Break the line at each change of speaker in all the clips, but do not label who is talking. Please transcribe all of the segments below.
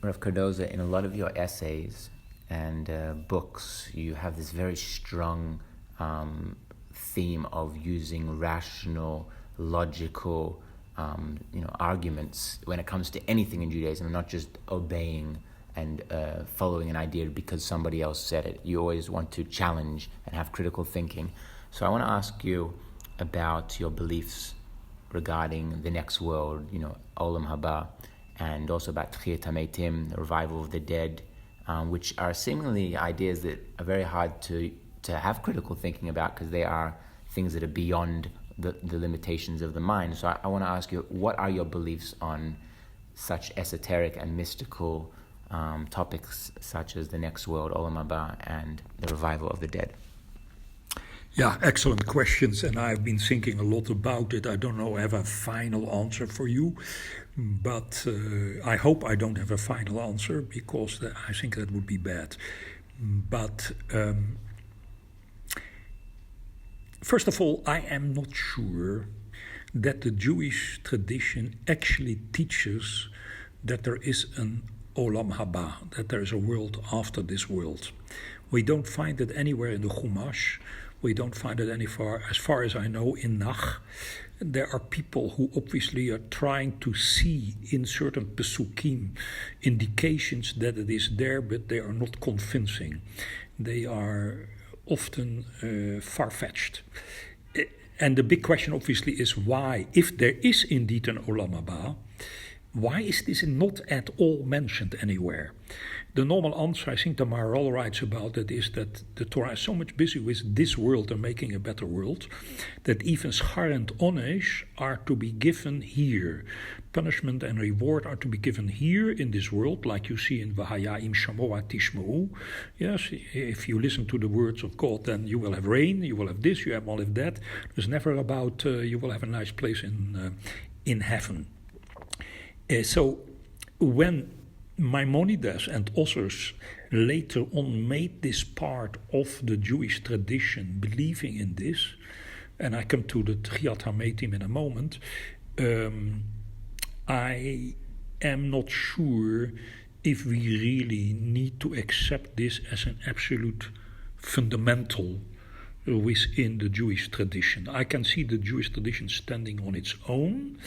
Rav Cardozo, in a lot of your essays and books, you have this very strong theme of using rational, logical, arguments when it comes to anything in Judaism, not just obeying and following an idea because somebody else said it. You always want to challenge and have critical thinking. So I want to ask you about your beliefs regarding the next world, Olamhaba, and also about Tchiyat HaMeitim, the revival of the dead, which are seemingly ideas that are very hard to have critical thinking about because they are things that are beyond the limitations of the mind. So I want to ask you, what are your beliefs on such esoteric and mystical topics such as the next world, Olamhaba, and the revival of the dead?
Yeah, excellent questions, and I've been thinking a lot about it. I don't know, I have a final answer for you, but I hope I don't have a final answer because I think that would be bad. But first of all, I am not sure that the Jewish tradition actually teaches that there is an Olamhaba, that there is a world after this world. We don't find it anywhere in the Chumash. We don't find it as far as I know, in Nach. There are people who obviously are trying to see in certain Pesukim indications that it is there, but they are not convincing. They are often far-fetched. And the big question obviously is why, if there is indeed an Olamhaba, why is this not at all mentioned anywhere? The normal answer, I think the Maharal writes about it, is that the Torah is so much busy with this world and making a better world, that even schar and onesh are to be given here. Punishment and reward are to be given here in this world, like you see in V'haya im shamoa tishmeu. Yes, if you listen to the words of God, then you will have rain, you will have this, you will have that. There's never about you will have a nice place in heaven. So when Maimonides and others later on made this part of the Jewish tradition, believing in this, and I come to the Tchiyat HaMeitim in a moment, I am not sure if we really need to accept this as an absolute fundamental within the Jewish tradition. I can see the Jewish tradition standing on its own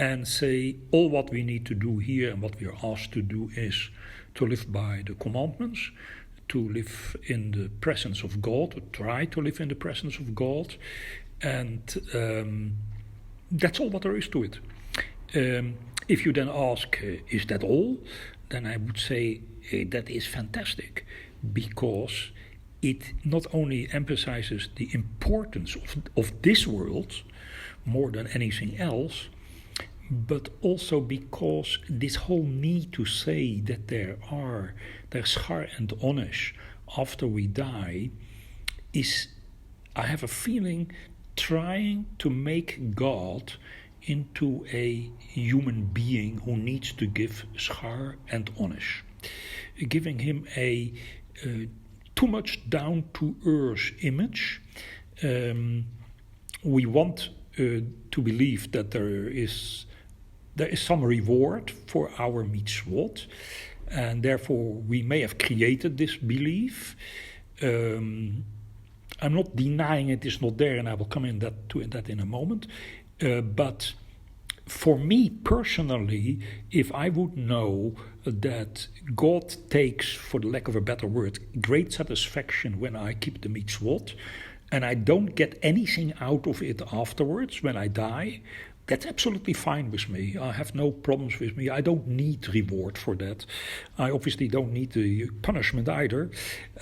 and say all what we need to do here and what we are asked to do is to live by the commandments, to live in the presence of God, or try to live in the presence of God, and that's all what there is to it. If you then ask, is that all? Then I would say that is fantastic, because it not only emphasizes the importance of this world more than anything else, but also because this whole need to say that there's schar and onesh after we die is, I have a feeling, trying to make God into a human being who needs to give schar and onesh, giving him a too much down-to-earth image. We want to believe that there is some reward for our mitzvot, and therefore we may have created this belief. I'm not denying it is not there, and I will come to that in a moment. But for me personally, if I would know that God takes, for the lack of a better word, great satisfaction when I keep the mitzvot, and I don't get anything out of it afterwards when I die, that's absolutely fine with me. I have no problems with me. I don't need reward for that. I obviously don't need the punishment either.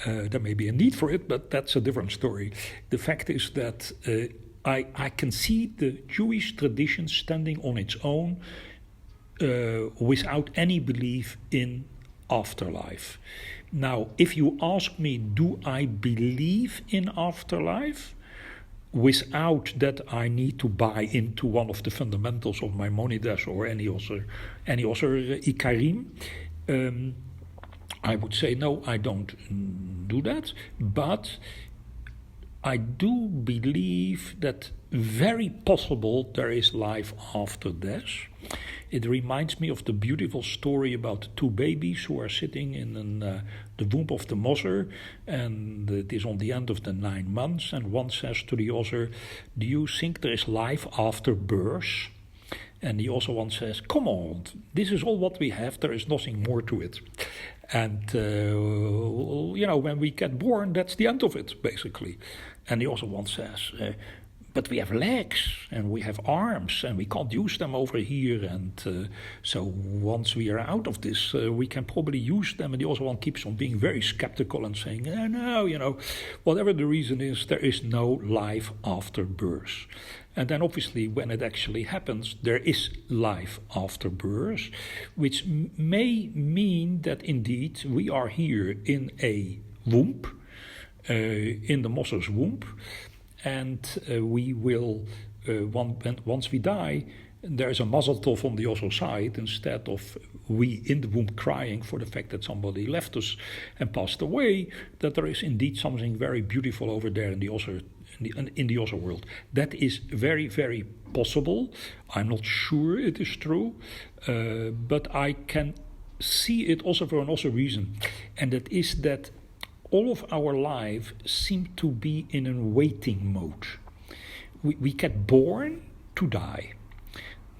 There may be a need for it, but that's a different story. The fact is that I can see the Jewish tradition standing on its own without any belief in afterlife. Now, if you ask me, do I believe in afterlife? Without that, I need to buy into one of the fundamentals of Maimonides or any other Ikarim. I would say no, I don't do that. But I do believe that very possible there is life after death. It reminds me of the beautiful story about the two babies who are sitting in the womb of the mother, and it is on the end of the 9 months, and one says to the other, "Do you think there is life after birth?" And the other one says, "Come on, this is all what we have, there is nothing more to it." And, when we get born, that's the end of it, basically. And the other one says, "But we have legs and we have arms and we can't use them over here. And so once we are out of this, we can probably use them." And the other one keeps on being very skeptical and saying, "No, whatever the reason is, there is no life after birth." And then obviously when it actually happens, there is life after birth, which may mean that indeed we are here in a womb, in the mother's womb. And we will, once we die, there's a mazel tov on the other side, instead of we in the womb crying for the fact that somebody left us and passed away, that there is indeed something very beautiful over there in the other world. That is very, very possible. I'm not sure it is true, but I can see it also for another reason, and that is that all of our life seem to be in a waiting mode. We get born to die.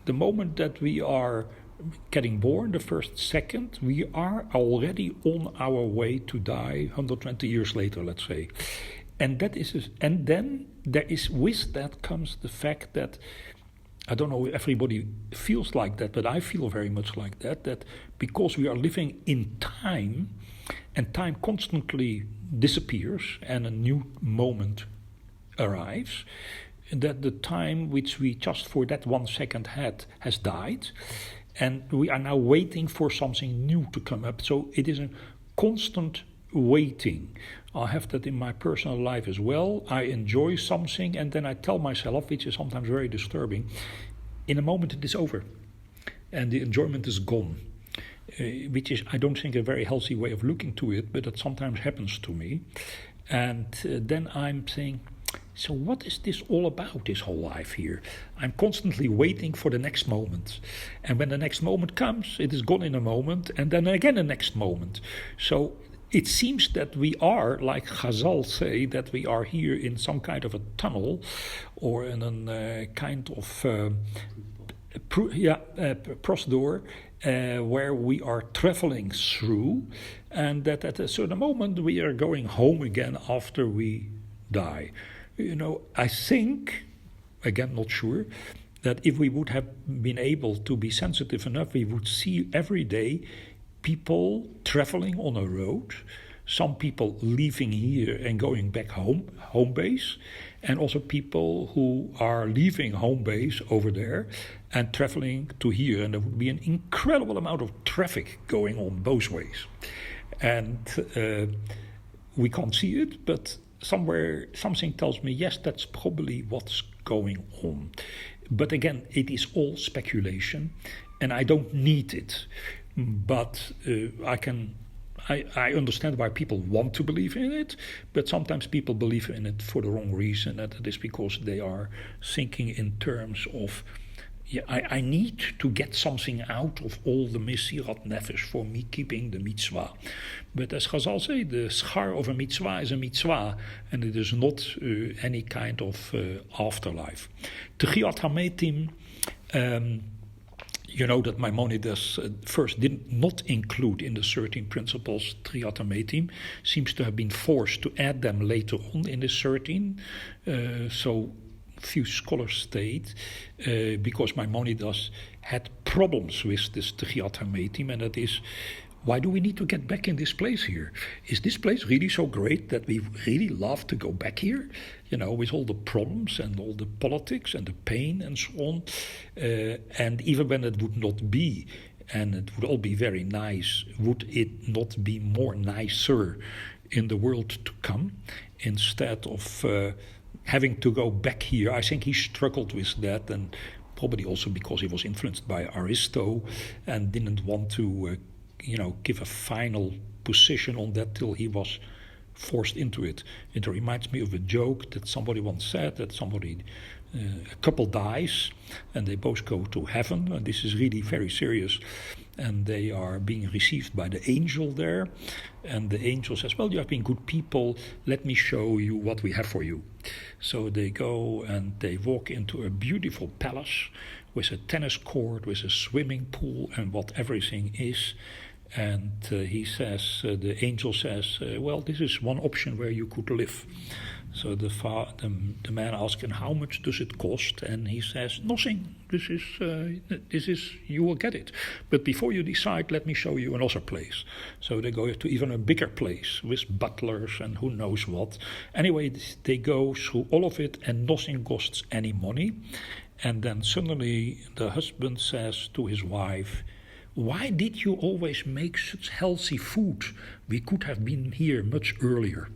The moment that we are getting born, the first second, we are already on our way to die 120 years later, let's say. And then there is, with that comes the fact that, I don't know if everybody feels like that, but I feel very much like that because we are living in time, and time constantly disappears and a new moment arrives, that the time which we just for that 1 second had has died, and we are now waiting for something new to come up. So it is a constant waiting. I have that in my personal life as well. I enjoy something and then I tell myself, which is sometimes very disturbing, in a moment it is over and the enjoyment is gone. Which is, I don't think, a very healthy way of looking to it, but it sometimes happens to me. And then I'm saying, so what is this all about, this whole life here? I'm constantly waiting for the next moment. And when the next moment comes, it is gone in a moment, and then again the next moment. So it seems that we are, like Chazal say, that we are here in some kind of a tunnel, or in a kind of prosdor, where we are traveling through, and that at a certain moment we are going home again after we die. I think, again, not sure, that if we would have been able to be sensitive enough, we would see every day people traveling on a road, some people leaving here and going back home base, and also people who are leaving home base over there and traveling to here. And there would be an incredible amount of traffic going on both ways. And we can't see it, but somewhere something tells me, yes, that's probably what's going on. But again, it is all speculation, and I don't need it. But I understand why people want to believe in it, but sometimes people believe in it for the wrong reason, and it is because they are thinking in terms of, I need to get something out of all the mesirat nefesh for me keeping the mitzvah. But as Chazal say, the schar of a mitzvah is a mitzvah, and it is not any kind of afterlife. Techiyat hametim, you know that Maimonides first did not include in the 13 principles Techiyat hametim, seems to have been forced to add them later on in the 13. So few scholars state, because Maimonides had problems with this Techiyat hametim, and that is, why do we need to get back in this place here? Is this place really so great that we really love to go back here? With all the problems and all the politics and the pain and so on. And even when it would not be, and it would all be very nice, would it not be more nicer in the world to come, instead of having to go back here? I think he struggled with that, and probably also because he was influenced by Aristo and didn't want to give a final position on that till he was forced into it. It reminds me of a joke that somebody once said, that somebody A couple dies, and they both go to heaven. And this is really very serious. And they are being received by the angel there. And the angel says, well, you have been good people. Let me show you what we have for you. So they go and they walk into a beautiful palace with a tennis court, with a swimming pool, and what everything is. And he says, the angel says, well, this is one option where you could live. So the man asks him, how much does it cost? And he says, nothing. This is you will get it. But before you decide, let me show you another place. So they go to even a bigger place with butlers and who knows what. Anyway, they go through all of it, and nothing costs any money. And then suddenly the husband says to his wife, why did you always make such healthy food? We could have been here much earlier.